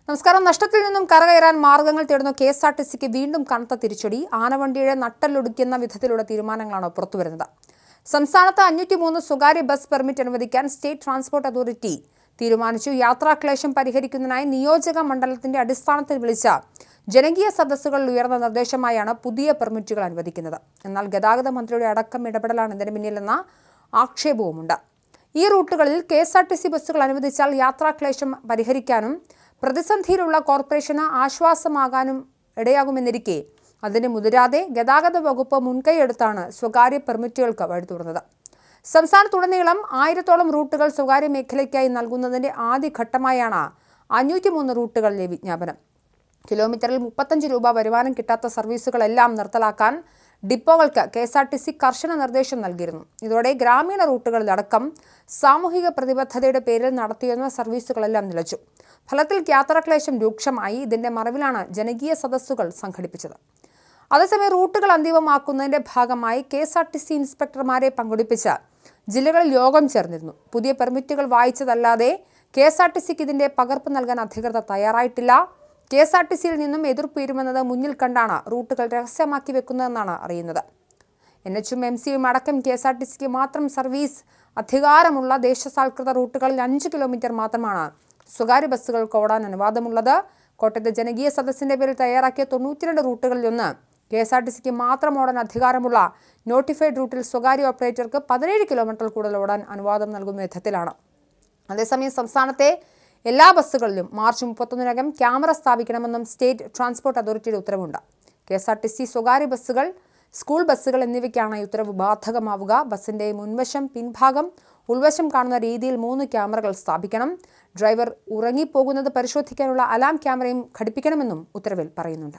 നമസ്കാരം. നഷ്ടത്തിൽ നിന്നും കരകയറാൻ മാർഗങ്ങൾ തേടുന്ന കെഎസ്ആർടിസിക്ക് വീണ്ടും കനത്ത തിരിച്ചടി. ആനവണ്ടിയുടെ നട്ടലൊടിക്കുന്ന വിധത്തിലുള്ള തീരുമാനങ്ങളാണ് പുറത്തുവരുന്നത്. സംസ്ഥാനത്ത് 503 സ്വകാര്യ ബസ് പെർമിറ്റ് അനുവദിക്കാൻ സ്റ്റേറ്റ് ട്രാൻസ്പോർട്ട് അതോറിറ്റി തീരുമാനിച്ചു. യാത്രാക്ലേശം പരിഹരിക്കുന്നതിനായി നിയോജക മണ്ഡലത്തിന്റെ അടിസ്ഥാനത്തിൽ വിളിച്ച ജനകീയ സദസ്സുകളിൽ ഉയർന്ന നിർദ്ദേശമായാണ് പുതിയ പെർമിറ്റുകൾ അനുവദിക്കുന്നത്. എന്നാൽ ഗതാഗത മന്ത്രിയുടെ അടക്കം ഇടപെടലാണ് ഇതിന് പിന്നിലെന്ന ആക്ഷേപവുമുണ്ട്. ഈ റൂട്ടുകളിൽ കെഎസ്ആർടിസി ബസ്സുകൾ അനുവദിച്ചാൽ യാത്രാക്ലേശം പരിഹരിക്കാനും പ്രതിസന്ധിയിലുള്ള കോർപ്പറേഷന് ആശ്വാസമാകാനും ഇടയാകുമെന്നിരിക്കെ അതിന് മുതിരാതെ ഗതാഗത വകുപ്പ് മുൻകൈയെടുത്താണ് സ്വകാര്യ പെർമിറ്റുകൾക്ക് വഴി തുറന്നത്. സംസ്ഥാനത്തുടനീളം 1000-ഓളം റൂട്ടുകൾ സ്വകാര്യ മേഖലയ്ക്കായി നൽകുന്നതിന്റെ ആദ്യഘട്ടമായാണ് 503 റൂട്ടുകളിലെ വിജ്ഞാപനം. കിലോമീറ്ററിൽ 35 രൂപ വരുമാനം കിട്ടാത്ത സർവീസുകളെല്ലാം നിർത്തലാക്കാൻ ഡിപ്പോകൾക്ക് കെഎസ്ആർടിസി കർശന നിർദ്ദേശം നൽകിയിരുന്നു. ഇതോടെ ഗ്രാമീണ റൂട്ടുകളിലടക്കം സാമൂഹിക പ്രതിബദ്ധതയുടെ പേരിൽ നടത്തിയിരുന്ന സർവീസുകളെല്ലാം നിലച്ചു. ഫലത്തിൽ യാത്രാക്ലേശം രൂക്ഷമായി. ഇതിന്റെ മറവിലാണ് ജനകീയ സദസ്സുകൾ സംഘടിപ്പിച്ചത്. അതേസമയം റൂട്ടുകൾ അന്തിമമാക്കുന്നതിന്റെ ഭാഗമായി കെഎസ്ആർടിസി ഇൻസ്പെക്ടർമാരെ പങ്കെടുപ്പിച്ച് ജില്ലകളിൽ യോഗം ചേർന്നിരുന്നു. പുതിയ പെർമിറ്റുകൾ വായിച്ചതല്ലാതെ കെഎസ്ആർടിസിക്ക് ഇതിന്റെ പകർപ്പ് നൽകാൻ അധികൃതർ തയ്യാറായിട്ടില്ല. കെഎസ്ആർടിസിയിൽ നിന്നും എതിർപ്പുയരുമെന്നത് മുന്നിൽ കണ്ടാണ് റൂട്ടുകൾ രഹസ്യമാക്കി വെക്കുന്നതെന്നാണ് അറിയുന്നത്. എൻഎച്ചും എംസിയും അടക്കം കെഎസ്ആർടിസിക്ക് മാത്രം സർവീസ് അധികാരമുള്ള ദേശസാൽകൃത റൂട്ടുകളിൽ 5 കിലോമീറ്റർ മാത്രമാണ് സ്വകാര്യ ബസ്സുകൾക്ക് ഓടാൻ അനുവാദമുള്ളത്. കോട്ടയത്തെ ജനകീയ സദസ്സിന്റെ പേരിൽ തയ്യാറാക്കിയ 92 റൂട്ടുകളിലൊന്ന് കെഎസ്ആർടിസിക്ക് മാത്രം ഓടാൻ അധികാരമുള്ള നോട്ടിഫൈഡ് റൂട്ടിൽ സ്വകാര്യ ഓപ്പറേറ്റർക്ക് 17 കിലോമീറ്റർ കൂടുതൽ ഓടാൻ അനുവാദം നൽകുന്ന വിധത്തിലാണ്. അതേസമയം സംസ്ഥാനത്തെ എല്ലാ ബസ്സുകളിലും മാർച്ച് 31-നകം ക്യാമറ സ്ഥാപിക്കണമെന്നും സ്റ്റേറ്റ് ട്രാൻസ്പോർട്ട് അതോറിറ്റിയുടെ ഉത്തരവുണ്ട്. കെഎസ്ആർടിസി സ്വകാര്യ ബസ്സുകൾ, സ്കൂൾ ബസ്സുകൾ എന്നിവയ്ക്കാണ് ഈ ഉത്തരവ് ബാധകമാവുക. ബസിന്റെ മുൻവശം, പിൻഭാഗം, ഉൾവശം കാണുന്ന രീതിയിൽ 3 ക്യാമറകൾ സ്ഥാപിക്കണം. ഡ്രൈവർ ഉറങ്ങിപ്പോകുന്നത് പരിശോധിക്കാനുള്ള അലാം ക്യാമറയും ഘടിപ്പിക്കണമെന്നും ഉത്തരവിൽ പറയുന്നുണ്ട്.